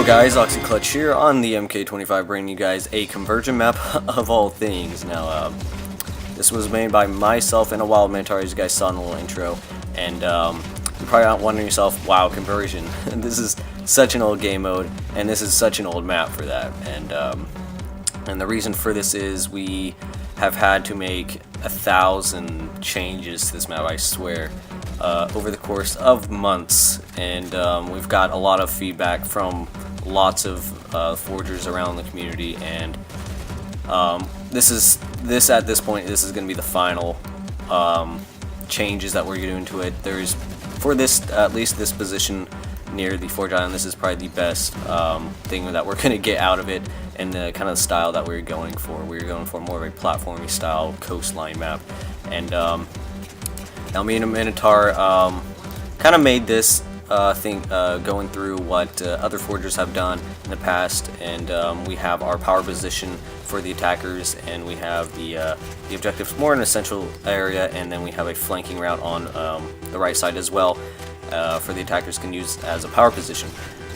guys, Auxi Klutch here on the MK25, bringing you guys a conversion map of all things. Now, this was made by myself and a wild Minotaur, as you guys saw in the little intro, and you're probably not wondering yourself, wow, conversion. This is such an old game mode, and this is such an old map for that, and the reason for this is we have had to make 1,000 changes to this map, I swear, over the course of months, and we've got a lot of feedback from lots of forgers around the community, and at this point this is going to be the final changes that we're doing to it. There's, for this, at least this position near the Forge Island, this is probably the best thing that we're going to get out of it, and the kind of style that we're going for. We're going for more of a platformy style coastline map, and now me and a Minotaur kind of made this thing going through what other forgers have done in the past, and we have our power position for the attackers, and we have the objectives more in a central area, and then we have a flanking route on the right side as well for the attackers can use as a power position.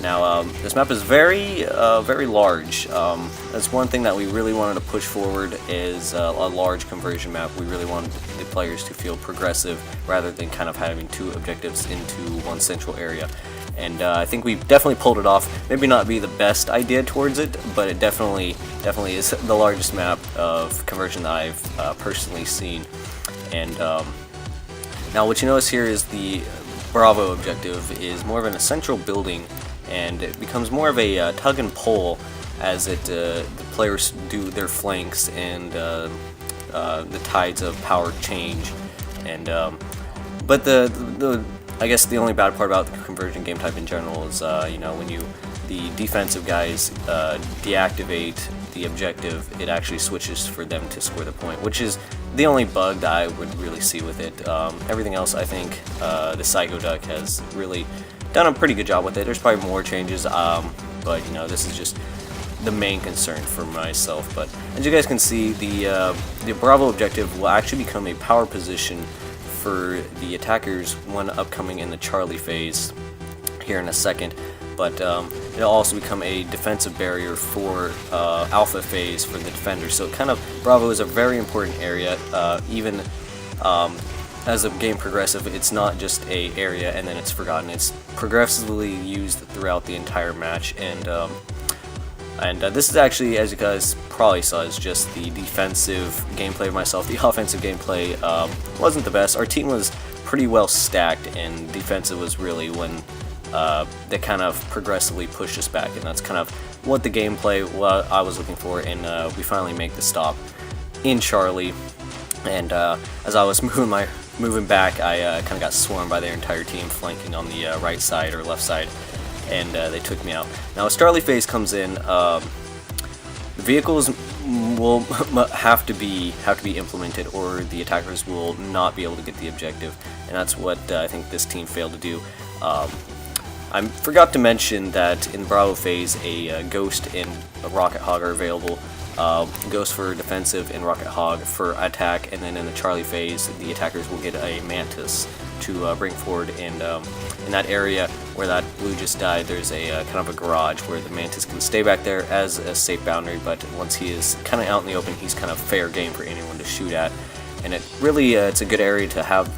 Now, this map is very large. That's one thing that we really wanted to push forward, is a large conversion map. We really wanted the players to feel progressive rather than kind of having two objectives into one central area. And I think we definitely pulled it off. Maybe not be the best idea towards it, but it definitely is the largest map of conversion that I've personally seen. And now what you notice here is the Bravo objective is more of an essential building, and it becomes more of a tug and pull as the players do their flanks, and the tides of power change. And but I guess the only bad part about the conversion game type in general is you know, when the defensive guys deactivate the objective, it actually switches for them to score the point, which is the only bug that I would really see with it. Everything else, I think the Psycho Duck has really done a pretty good job with it. There's probably more changes, but you know, this is just the main concern for myself. But as you guys can see, the Bravo objective will actually become a power position for the attackers when upcoming in the Charlie phase here in a second. But it'll also become a defensive barrier for Alpha phase for the defenders. So kind of, Bravo is a very important area. Even as the game progresses, it's not just a area and then it's forgotten. It's progressively used throughout the entire match, and this is actually, as you guys probably saw, is just the defensive gameplay of myself. The offensive gameplay wasn't the best. Our team was pretty well stacked, and defensive was really when they kind of progressively pushed us back, and that's kind of what the gameplay I was looking for, and we finally make the stop in Charlie. And as I was moving back, I kind of got swarmed by their entire team flanking on the right side or left side, and they took me out. Now as Charlie phase comes in, the vehicles will have to be implemented, or the attackers will not be able to get the objective, and that's what I think this team failed to do. I forgot to mention that in Bravo phase, a Ghost and a Rocket Hog are available. Ghost for defensive and Rocket Hog for attack, and then in the Charlie phase, the attackers will get a Mantis to bring forward. And in that area where that blue just died, there's a kind of a garage where the Mantis can stay back there as a safe boundary, but once he is kind of out in the open, he's kind of fair game for anyone to shoot at. And it really, it's a good area to have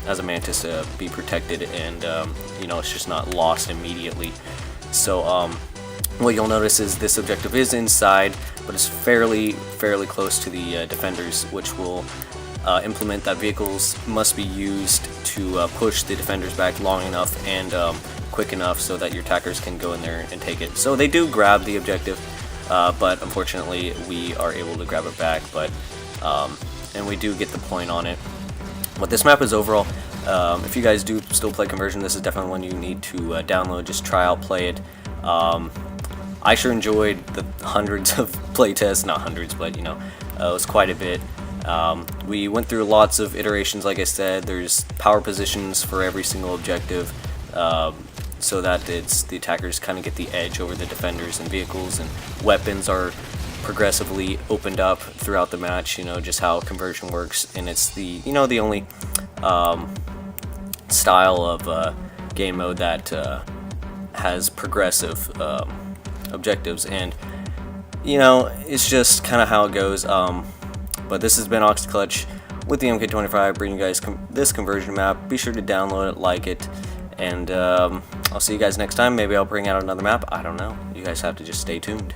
as a Mantis to be protected, and you know, it's just not lost immediately. So what you'll notice is this objective is inside, but it's fairly close to the defenders, which will implement that vehicles must be used to push the defenders back long enough and quick enough so that your attackers can go in there and take it. So they do grab the objective, but unfortunately we are able to grab it back, but and we do get the point on it. But this map is overall, if you guys do still play conversion, this is definitely one you need to download. Just try out, play it. I sure enjoyed the hundreds of playtests, not hundreds, but you know, it was quite a bit. We went through lots of iterations. Like I said, there's power positions for every single objective, so that the attackers kind of get the edge over the defenders, and vehicles and weapons are progressively opened up throughout the match. You know, just how conversion works, and it's the only style of game mode that has progressive objectives, and you know, it's just kind of how it goes. But this has been Auxi Klutch with the MK25, bringing you guys this conversion map. Be sure to download it, like it, and I'll see you guys next time. Maybe I'll bring out another map. I don't know. You guys have to just stay tuned.